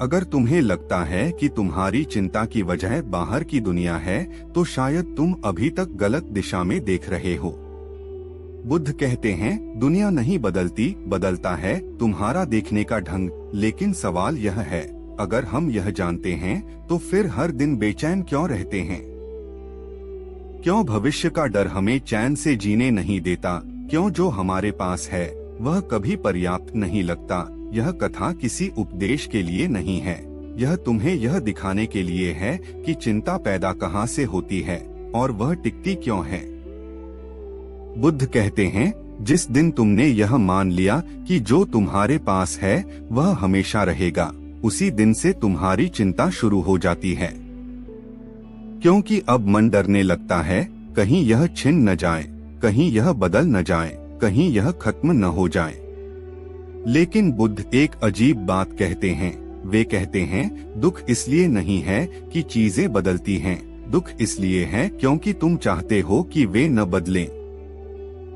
अगर तुम्हें लगता है कि तुम्हारी चिंता की वजह बाहर की दुनिया है, तो शायद तुम अभी तक गलत दिशा में देख रहे हो। बुद्ध कहते हैं, दुनिया नहीं बदलती, बदलता है तुम्हारा देखने का ढंग। लेकिन सवाल यह है, अगर हम यह जानते हैं, तो फिर हर दिन बेचैन क्यों रहते हैं? क्यों भविष्य का डर हमें चैन से जीने नहीं देता? क्यों जो हमारे पास है वह कभी पर्याप्त नहीं लगता? यह कथा किसी उपदेश के लिए नहीं है, यह तुम्हें यह दिखाने के लिए है कि चिंता पैदा कहाँ से होती है और वह टिकती क्यों है। बुद्ध कहते हैं, जिस दिन तुमने यह मान लिया कि जो तुम्हारे पास है वह हमेशा रहेगा, उसी दिन से तुम्हारी चिंता शुरू हो जाती है। क्योंकि अब मन डरने लगता है, कहीं यह छिन न जाए, कहीं यह बदल न जाए, कहीं यह खत्म न हो जाए। लेकिन बुद्ध एक अजीब बात कहते हैं। वे कहते हैं, दुख इसलिए नहीं है कि चीजें बदलती हैं, दुख इसलिए है क्योंकि तुम चाहते हो कि वे न बदलें।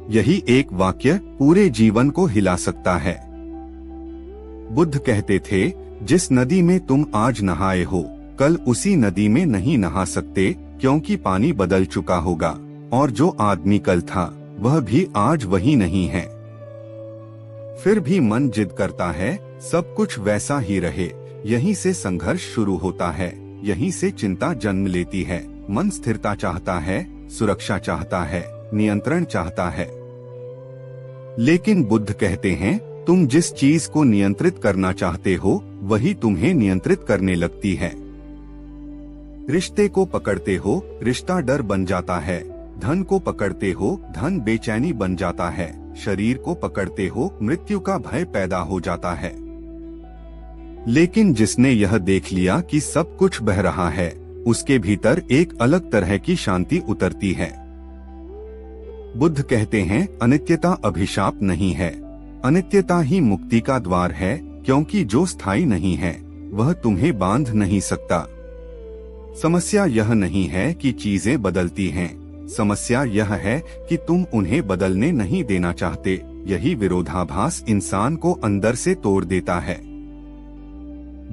यही एक वाक्य पूरे जीवन को हिला सकता है। बुद्ध कहते थे, जिस नदी में तुम आज नहाए हो, कल उसी नदी में नहीं नहा सकते, क्योंकि पानी बदल चुका होगा, और जो आदमी कल था वह भी आज वही नहीं है। फिर भी मन जिद करता है सब कुछ वैसा ही रहे। यहीं से संघर्ष शुरू होता है, यहीं से चिंता जन्म लेती है। मन स्थिरता चाहता है, सुरक्षा चाहता है, नियंत्रण चाहता है। लेकिन बुद्ध कहते हैं, तुम जिस चीज को नियंत्रित करना चाहते हो वही तुम्हें नियंत्रित करने लगती है। रिश्ते को पकड़ते हो, रिश्ता डर बन जाता है। धन को पकड़ते हो, धन बेचैनी बन जाता है। शरीर को पकड़ते हो, मृत्यु का भय पैदा हो जाता है। लेकिन जिसने यह देख लिया कि सब कुछ बह रहा है, उसके भीतर एक अलग तरह की शांति उतरती है। बुद्ध कहते हैं, अनित्यता अभिशाप नहीं है, अनित्यता ही मुक्ति का द्वार है, क्योंकि जो स्थायी नहीं है वह तुम्हें बांध नहीं सकता। समस्या यह नहीं है कि चीजें बदलती हैं, समस्या यह है कि तुम उन्हें बदलने नहीं देना चाहते। यही विरोधाभास इंसान को अंदर से तोड़ देता है।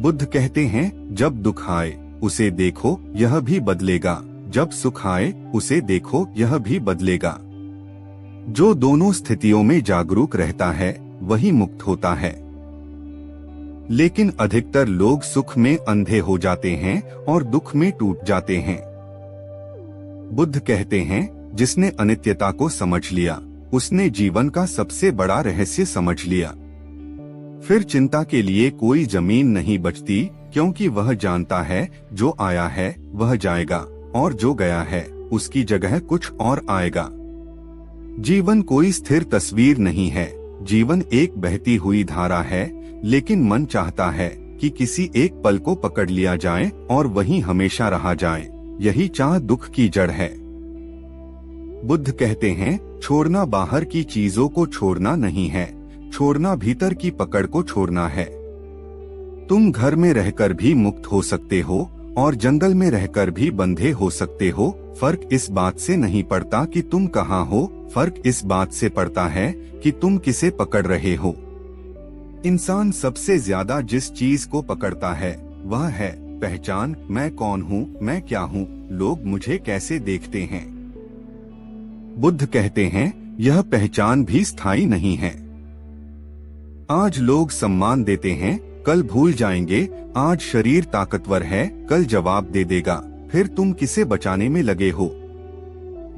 बुद्ध कहते हैं, जब दुख आए उसे देखो, यह भी बदलेगा, जब सुख आए उसे देखो, यह भी बदलेगा। जो दोनों स्थितियों में जागरूक रहता है वही मुक्त होता है। लेकिन अधिकतर लोग सुख में अंधे हो जाते हैं और दुख में टूट जाते हैं। बुद्ध कहते हैं, जिसने अनित्यता को समझ लिया उसने जीवन का सबसे बड़ा रहस्य समझ लिया। फिर चिंता के लिए कोई जमीन नहीं बचती, क्योंकि वह जानता है जो आया है वह जाएगा और जो गया है उसकी जगह कुछ और आएगा। जीवन कोई स्थिर तस्वीर नहीं है, जीवन एक बहती हुई धारा है। लेकिन मन चाहता है कि किसी एक पल को पकड़ लिया जाए और वहीं हमेशा रहा जाए। यही चाह दुख की जड़ है। बुद्ध कहते हैं, छोड़ना बाहर की चीजों को छोड़ना नहीं है, छोड़ना भीतर की पकड़ को छोड़ना है। तुम घर में रहकर भी मुक्त हो सकते हो और जंगल में रहकर भी बंधे हो सकते हो। फर्क इस बात से नहीं पड़ता कि तुम कहाँ हो, फर्क इस बात से पड़ता है कि तुम किसे पकड़ रहे हो। इंसान सबसे ज्यादा जिस चीज को पकड़ता है वह है पहचान। मैं कौन हूँ, मैं क्या हूँ, लोग मुझे कैसे देखते हैं। बुद्ध कहते हैं, यह पहचान भी स्थायी नहीं है। आज लोग सम्मान देते हैं, कल भूल जाएंगे। आज शरीर ताकतवर है, कल जवाब दे देगा। फिर तुम किसे बचाने में लगे हो?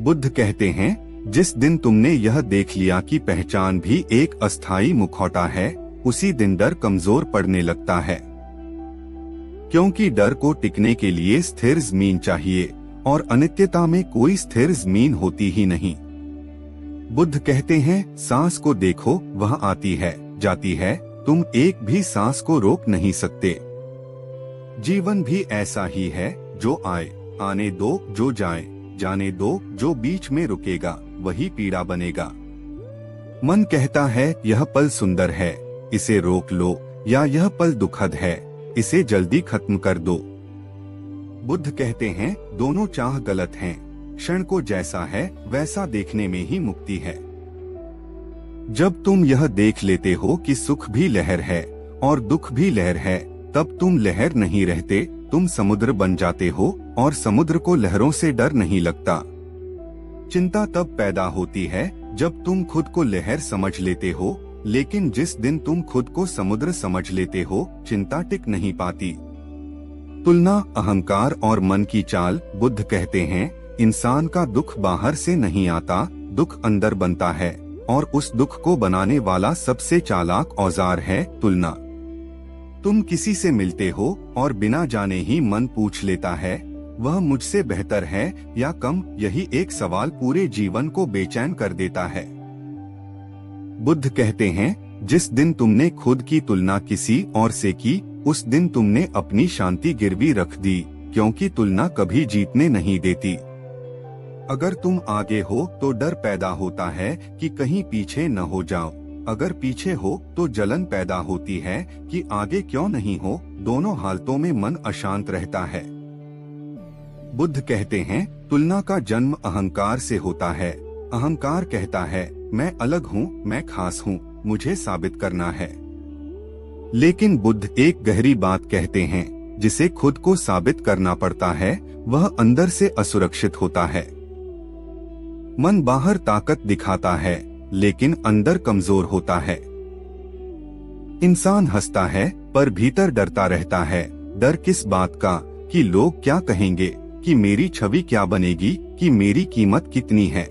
बुद्ध कहते हैं, जिस दिन तुमने यह देख लिया कि पहचान भी एक अस्थायी मुखौटा है, उसी दिन डर कमजोर पड़ने लगता है। क्योंकि डर को टिकने के लिए स्थिर जमीन चाहिए और अनित्यता में कोई स्थिर जमीन होती ही नहीं। बुद्ध कहते हैं, सांस को देखो, वह आती है, जाती है, तुम एक भी सांस को रोक नहीं सकते। जीवन भी ऐसा ही है, जो आए आने दो, जो जाए जाने दो, जो बीच में रुकेगा वही पीड़ा बनेगा। मन कहता है, यह पल सुंदर है, इसे रोक लो, या यह पल दुखद है, इसे जल्दी खत्म कर दो। बुद्ध कहते हैं, दोनों चाह गलत हैं। क्षण को जैसा है वैसा देखने में ही मुक्ति है। जब तुम यह देख लेते हो कि सुख भी लहर है और दुख भी लहर है, तब तुम लहर नहीं रहते, तुम समुद्र बन जाते हो और समुद्र को लहरों से डर नहीं लगता। चिंता तब पैदा होती है जब तुम खुद को लहर समझ लेते हो, लेकिन जिस दिन तुम खुद को समुद्र समझ लेते हो, चिंता टिक नहीं पाती। तुलना, अहंकार और मन की चाल। बुद्ध कहते हैं, इंसान का दुख बाहर से नहीं आता, दुख अंदर बनता है, और उस दुख को बनाने वाला सबसे चालाक औजार है तुलना। तुम किसी से मिलते हो और बिना जाने ही मन पूछ लेता है, वह मुझसे बेहतर है या कम। यही एक सवाल पूरे जीवन को बेचैन कर देता है। बुद्ध कहते हैं, जिस दिन तुमने खुद की तुलना किसी और से की, उस दिन तुमने अपनी शांति गिरवी रख दी, क्योंकि तुलना कभी जीतने नहीं देती। अगर तुम आगे हो तो डर पैदा होता है कि कहीं पीछे न हो जाओ। अगर पीछे हो तो जलन पैदा होती है कि आगे क्यों नहीं हो। दोनों हालतों में मन अशांत रहता है। बुद्ध कहते हैं, तुलना का जन्म अहंकार से होता है। अहंकार कहता है, मैं अलग हूँ, मैं खास हूँ, मुझे साबित करना है। लेकिन बुद्ध एक गहरी बात कहते हैं, जिसे खुद को साबित करना पड़ता है, वह अंदर से असुरक्षित होता है। मन बाहर ताकत दिखाता है, लेकिन अंदर कमजोर होता है। इंसान हंसता है, पर भीतर डरता रहता है। डर किस बात का? कि लोग क्या कहेंगे, कि मेरी छवि क्या बनेगी, कि मेरी कीमत कितनी है।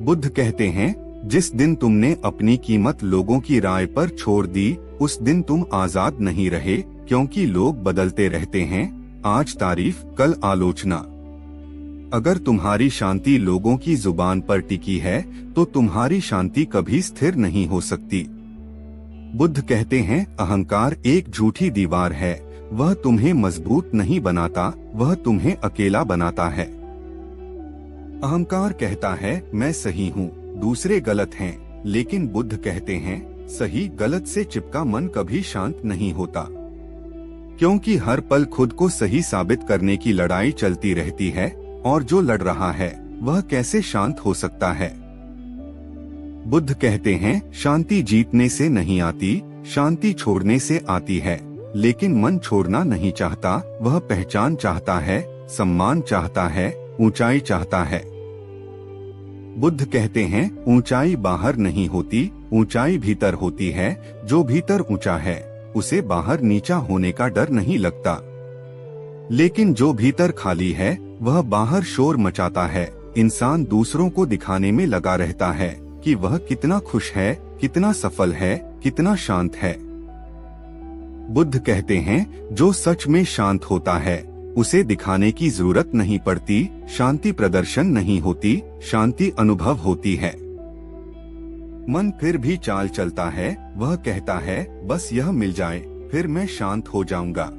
बुद्ध कहते हैं, जिस दिन तुमने अपनी कीमत लोगों की राय पर छोड़ दी, उस दिन तुम आजाद नहीं रहे, क्योंकि लोग बदलते रहते हैं, आज तारीफ, कल आलोचना। अगर तुम्हारी शांति लोगों की जुबान पर टिकी है, तो तुम्हारी शांति कभी स्थिर नहीं हो सकती। बुद्ध कहते हैं, अहंकार एक झूठी दीवार है, वह तुम्हें मजबूत नहीं बनाता, वह तुम्हें अकेला बनाता है। अहंकार कहता है, मैं सही हूँ, दूसरे गलत हैं, लेकिन बुद्ध कहते हैं, सही गलत से चिपका मन कभी शांत नहीं होता, क्योंकि हर पल खुद को सही साबित करने की लड़ाई चलती रहती है, और जो लड़ रहा है वह कैसे शांत हो सकता है। बुद्ध कहते हैं, शांति जीतने से नहीं आती, शांति छोड़ने से आती है। लेकिन मन छोड़ना नहीं चाहता, वह पहचान चाहता है, सम्मान चाहता है, ऊंचाई चाहता है। बुद्ध कहते हैं, ऊंचाई बाहर नहीं होती, ऊंचाई भीतर होती है। जो भीतर ऊंचा है, उसे बाहर नीचा होने का डर नहीं लगता। लेकिन जो भीतर खाली है, वह बाहर शोर मचाता है। इंसान दूसरों को दिखाने में लगा रहता है कि वह कितना खुश है, कितना सफल है, कितना शांत है। बुद्ध कहते हैं, जो सच में शांत होता है, उसे दिखाने की जरूरत नहीं पड़ती। शांति प्रदर्शन नहीं होती, शांति अनुभव होती है। मन फिर भी चाल चलता है, वह कहता है, बस यह मिल जाए, फिर मैं शांत हो जाऊंगा।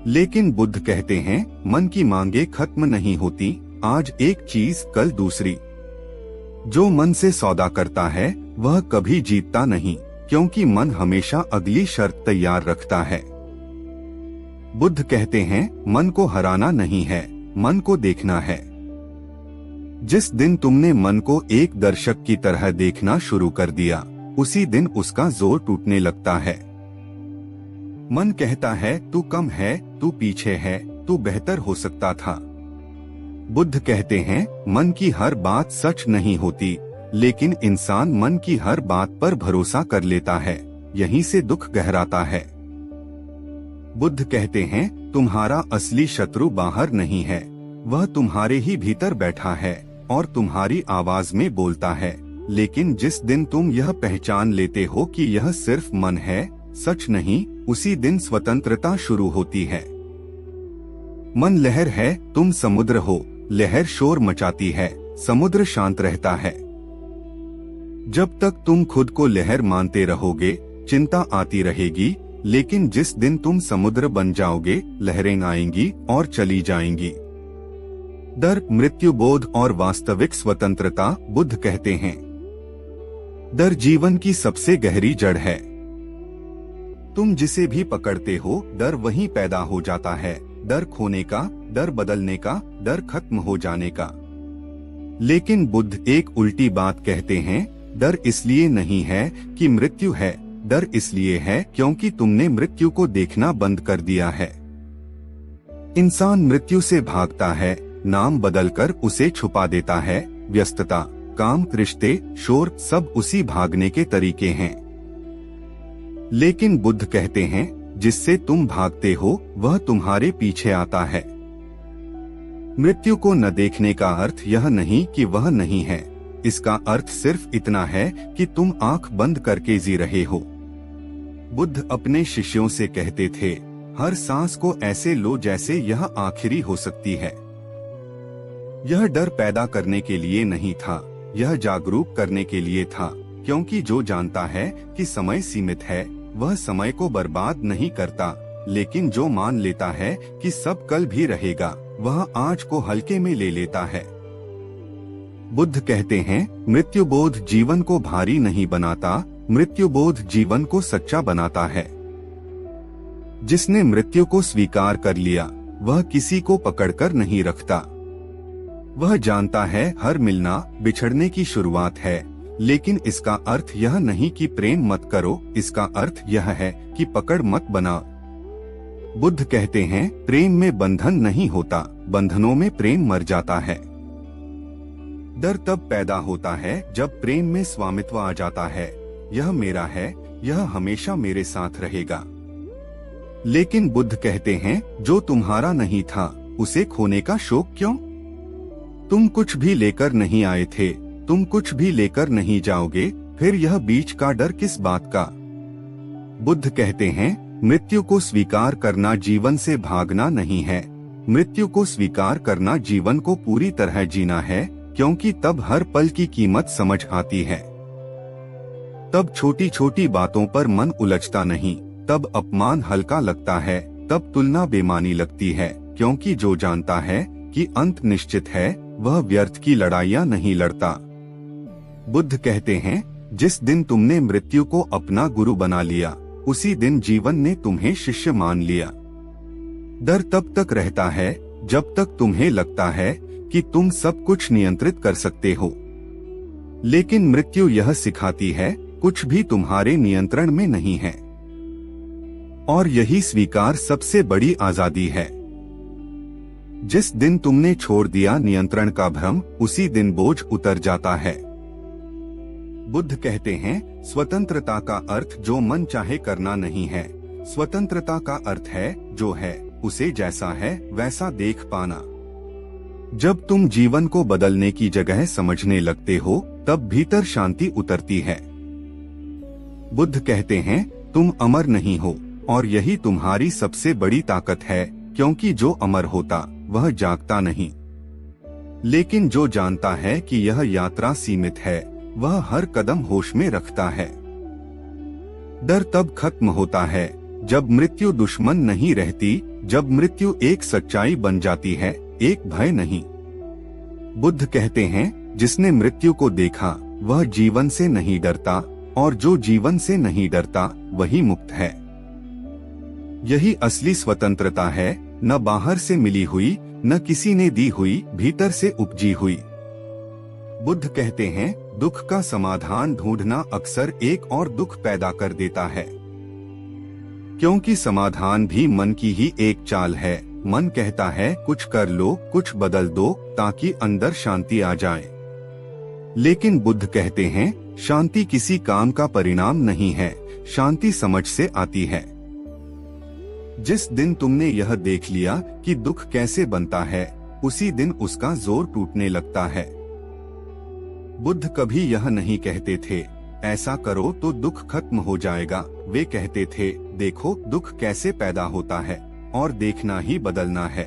लेकिन बुद्ध कहते हैं, मन की मांगे खत्म नहीं होती, आज एक चीज, कल दूसरी। जो मन से सौदा करता है, वह कभी जीतता नहीं, क्योंकि मन हमेशा अगली शर्त तैयार रखता है। बुद्ध कहते हैं, मन को हराना नहीं है, मन को देखना है। जिस दिन तुमने मन को एक दर्शक की तरह देखना शुरू कर दिया, उसी दिन उसका जोर टूटने लगता है। मन कहता है, तू कम है, तू पीछे है, तू बेहतर हो सकता था। बुद्ध कहते हैं, मन की हर बात सच नहीं होती, लेकिन इंसान मन की हर बात पर भरोसा कर लेता है, यहीं से दुख गहराता है। बुद्ध कहते हैं, तुम्हारा असली शत्रु बाहर नहीं है, वह तुम्हारे ही भीतर बैठा है और तुम्हारी आवाज में बोलता है। लेकिन जिस दिन तुम यह पहचान लेते हो कि यह सिर्फ मन है, सच नहीं, उसी दिन स्वतंत्रता शुरू होती है। मन लहर है, तुम समुद्र हो, लहर शोर मचाती है, समुद्र शांत रहता है। जब तक तुम खुद को लहर मानते रहोगे, चिंता आती रहेगी, लेकिन जिस दिन तुम समुद्र बन जाओगे, लहरें आएंगी और चली जाएंगी। डर, मृत्यु बोध और वास्तविक स्वतंत्रता। बुद्ध कहते हैं, डर जीवन की सबसे गहरी जड़ है। तुम जिसे भी पकड़ते हो, डर वहीं पैदा हो जाता है। डर खोने का, डर बदलने का, डर खत्म हो जाने का। लेकिन बुद्ध एक उल्टी बात कहते हैं, डर इसलिए नहीं है कि मृत्यु है, डर इसलिए है क्योंकि तुमने मृत्यु को देखना बंद कर दिया है। इंसान मृत्यु से भागता है, नाम बदलकर उसे छुपा देता है। व्यस्तता, काम, रिश्ते, शोर सब उसी भागने के तरीके हैं। लेकिन बुद्ध कहते हैं जिससे तुम भागते हो वह तुम्हारे पीछे आता है। मृत्यु को न देखने का अर्थ यह नहीं कि वह नहीं है, इसका अर्थ सिर्फ इतना है कि तुम आंख बंद करके जी रहे हो। बुद्ध अपने शिष्यों से कहते थे, हर सांस को ऐसे लो जैसे यह आखिरी हो सकती है। यह डर पैदा करने के लिए नहीं था, यह जागरूक करने के लिए था, क्योंकि जो जानता है कि समय सीमित है वह समय को बर्बाद नहीं करता, लेकिन जो मान लेता है कि सब कल भी रहेगा वह आज को हल्के में ले लेता है। बुद्ध कहते हैं, मृत्यु बोध जीवन को भारी नहीं बनाता, मृत्यु बोध जीवन को सच्चा बनाता है। जिसने मृत्यु को स्वीकार कर लिया वह किसी को पकड़कर नहीं रखता। वह जानता है हर मिलना बिछड़ने की शुरुआत है, लेकिन इसका अर्थ यह नहीं कि प्रेम मत करो, इसका अर्थ यह है कि पकड़ मत बना। बुद्ध कहते हैं, प्रेम में बंधन नहीं होता, बंधनों में प्रेम मर जाता है। डर तब पैदा होता है जब प्रेम में स्वामित्व आ जाता है, यह मेरा है, यह हमेशा मेरे साथ रहेगा। लेकिन बुद्ध कहते हैं, जो तुम्हारा नहीं था उसे खोने का शोक क्यों? तुम कुछ भी लेकर नहीं आए थे, तुम कुछ भी लेकर नहीं जाओगे, फिर यह बीच का डर किस बात का? बुद्ध कहते हैं, मृत्यु को स्वीकार करना जीवन से भागना नहीं है, मृत्यु को स्वीकार करना जीवन को पूरी तरह जीना है, क्योंकि तब हर पल की कीमत समझ आती है। तब छोटी छोटी बातों पर मन उलझता नहीं, तब अपमान हल्का लगता है, तब तुलना बेमानी लगती है, क्योंकि जो जानता है कि अंत निश्चित है वह व्यर्थ की लड़ाइयाँ नहीं लड़ता। बुद्ध कहते हैं, जिस दिन तुमने मृत्यु को अपना गुरु बना लिया उसी दिन जीवन ने तुम्हें शिष्य मान लिया। डर तब तक रहता है जब तक तुम्हें लगता है कि तुम सब कुछ नियंत्रित कर सकते हो, लेकिन मृत्यु यह सिखाती है कुछ भी तुम्हारे नियंत्रण में नहीं है। और यही स्वीकार सबसे बड़ी आजादी है। जिस दिन तुमने छोड़ दिया नियंत्रण का भ्रम उसी दिन बोझ उतर जाता है। बुद्ध कहते हैं, स्वतंत्रता का अर्थ जो मन चाहे करना नहीं है, स्वतंत्रता का अर्थ है जो है उसे जैसा है वैसा देख पाना। जब तुम जीवन को बदलने की जगह समझने लगते हो तब भीतर शांति उतरती है। बुद्ध कहते हैं, तुम अमर नहीं हो और यही तुम्हारी सबसे बड़ी ताकत है, क्योंकि जो अमर होता वह जागता नहीं, लेकिन जो जानता है कि यह यात्रा सीमित है वह हर कदम होश में रखता है। डर तब खत्म होता है जब मृत्यु दुश्मन नहीं रहती, जब मृत्यु एक सच्चाई बन जाती है, एक भय नहीं। बुद्ध कहते हैं, जिसने मृत्यु को देखा वह जीवन से नहीं डरता, और जो जीवन से नहीं डरता वही मुक्त है। यही असली स्वतंत्रता है, न बाहर से मिली हुई, न किसी ने दी हुई, भीतर से उपजी हुई। बुद्ध कहते हैं, दुख का समाधान ढूंढना अक्सर एक और दुख पैदा कर देता है, क्योंकि समाधान भी मन की ही एक चाल है। मन कहता है कुछ कर लो, कुछ बदल दो ताकि अंदर शांति आ जाए। लेकिन बुद्ध कहते हैं, शांति किसी काम का परिणाम नहीं है, शांति समझ से आती है। जिस दिन तुमने यह देख लिया कि दुख कैसे बनता है उसी दिन उसका जोर टूटने लगता है। बुद्ध कभी यह नहीं कहते थे, ऐसा करो तो दुख खत्म हो जाएगा। वे कहते थे, देखो दुख कैसे पैदा होता है और देखना ही बदलना है।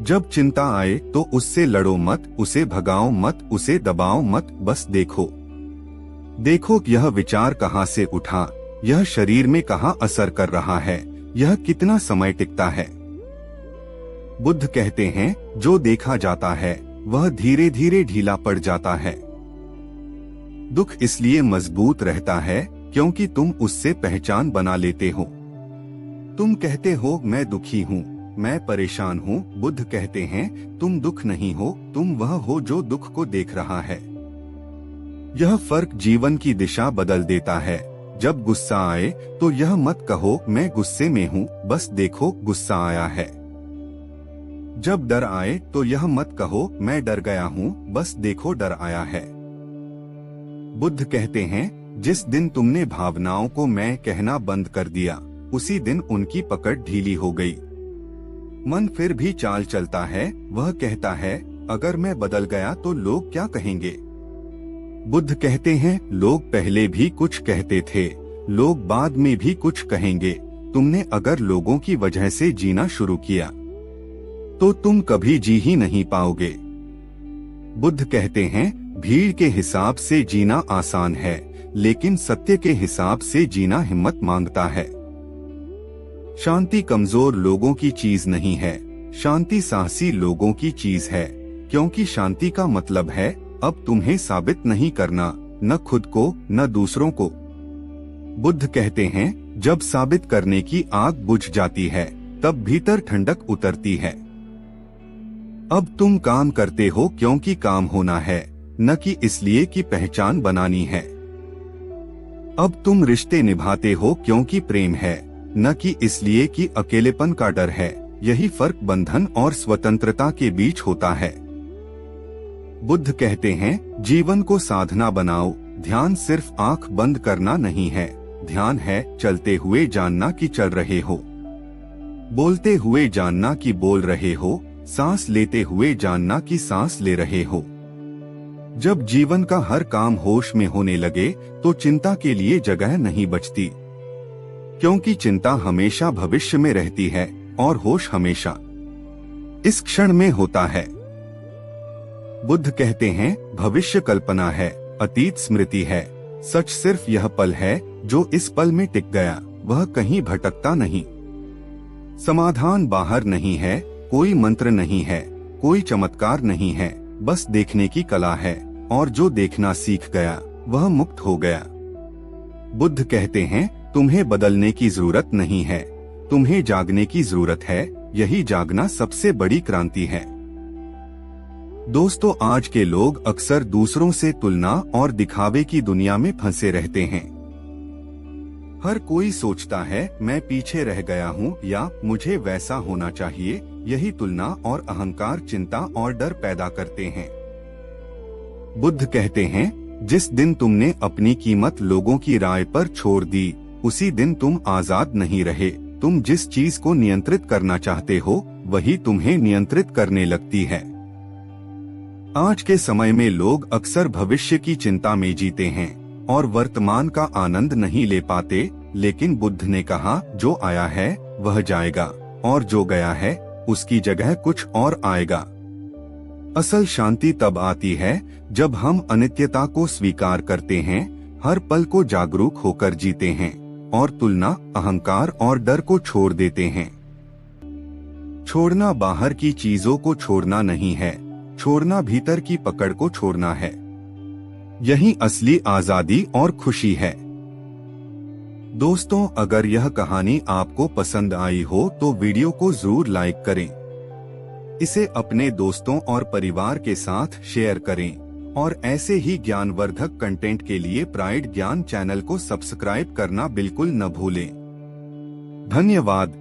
जब चिंता आए तो उससे लड़ो मत, उसे भगाओ मत, उसे दबाओ मत, बस देखो। देखो यह विचार कहाँ से उठा, यह शरीर में कहाँ असर कर रहा है, यह कितना समय टिकता है। बुद्ध कहते हैं, जो देखा जाता है वह धीरे धीरे ढीला पड़ जाता है। दुख इसलिए मजबूत रहता है क्योंकि तुम उससे पहचान बना लेते हो। तुम कहते हो मैं दुखी हूँ, मैं परेशान हूँ। बुद्ध कहते हैं, तुम दुख नहीं हो, तुम वह हो जो दुख को देख रहा है। यह फर्क जीवन की दिशा बदल देता है। जब गुस्सा आए तो यह मत कहो मैं गुस्से में हूँ, बस देखो गुस्सा आया है। जब डर आए तो यह मत कहो मैं डर गया हूँ, बस देखो डर आया है। बुद्ध कहते हैं, जिस दिन तुमने भावनाओं को मैं कहना बंद कर दिया, उसी दिन उनकी पकड़ ढीली हो गई। मन फिर भी चाल चलता है, वह कहता है अगर मैं बदल गया तो लोग क्या कहेंगे। बुद्ध कहते हैं, लोग पहले भी कुछ कहते थे, लोग बाद में भी कुछ कहेंगे। तुमने अगर लोगों की वजह से जीना शुरू किया तो तुम कभी जी ही नहीं पाओगे। बुद्ध कहते हैं, भीड़ के हिसाब से जीना आसान है, लेकिन सत्य के हिसाब से जीना हिम्मत मांगता है। शांति कमजोर लोगों की चीज नहीं है, शांति साहसी लोगों की चीज है, क्योंकि शांति का मतलब है अब तुम्हें साबित नहीं करना, न खुद को न दूसरों को। बुद्ध कहते हैं, जब साबित करने की आग बुझ जाती है तब भीतर ठंडक उतरती है। अब तुम काम करते हो क्योंकि काम होना है, न कि इसलिए कि पहचान बनानी है। अब तुम रिश्ते निभाते हो क्योंकि प्रेम है, न कि इसलिए कि अकेलेपन का डर है। यही फर्क बंधन और स्वतंत्रता के बीच होता है। बुद्ध कहते हैं, जीवन को साधना बनाओ, ध्यान सिर्फ आंख बंद करना नहीं है, ध्यान है चलते हुए जानना कि चल रहे हो, बोलते हुए जानना कि बोल रहे हो, सांस लेते हुए जानना कि सांस ले रहे हो। जब जीवन का हर काम होश में होने लगे तो चिंता के लिए जगह नहीं बचती, क्योंकि चिंता हमेशा भविष्य में रहती है और होश हमेशा इस क्षण में होता है। बुद्ध कहते हैं, भविष्य कल्पना है, अतीत स्मृति है, सच सिर्फ यह पल है जो इस पल में टिक गया, वह कहीं भटकता नहीं। समाधान बाहर नहीं है, कोई मंत्र नहीं है, कोई चमत्कार नहीं है, बस देखने की कला है, और जो देखना सीख गया वह मुक्त हो गया। बुद्ध कहते हैं, तुम्हें बदलने की जरूरत नहीं है, तुम्हें जागने की जरूरत है, यही जागना सबसे बड़ी क्रांति है। दोस्तों, आज के लोग अक्सर दूसरों से तुलना और दिखावे की दुनिया में फंसे रहते हैं। हर कोई सोचता है मैं पीछे रह गया हूँ या मुझे वैसा होना चाहिए। यही तुलना और अहंकार चिंता और डर पैदा करते हैं। बुद्ध कहते हैं, जिस दिन तुमने अपनी कीमत लोगों की राय पर छोड़ दी, उसी दिन तुम आजाद नहीं रहे। तुम जिस चीज को नियंत्रित करना चाहते हो वही तुम्हें नियंत्रित करने लगती है। आज के समय में लोग अक्सर भविष्य की चिंता में जीते हैं और वर्तमान का आनंद नहीं ले पाते, लेकिन बुद्ध ने कहा, जो आया है वह जाएगा और जो गया है उसकी जगह कुछ और आएगा। असल शांति तब आती है जब हम अनित्यता को स्वीकार करते हैं, हर पल को जागरूक होकर जीते हैं और तुलना, अहंकार और डर को छोड़ देते हैं। छोड़ना बाहर की चीजों को छोड़ना नहीं है, छोड़ना भीतर की पकड़ को छोड़ना है। यही असली आजादी और खुशी है। दोस्तों, अगर यह कहानी आपको पसंद आई हो तो वीडियो को जरूर लाइक करें, इसे अपने दोस्तों और परिवार के साथ शेयर करें और ऐसे ही ज्ञानवर्धक कंटेंट के लिए प्राइड ज्ञान चैनल को सब्सक्राइब करना बिल्कुल न भूलें। धन्यवाद।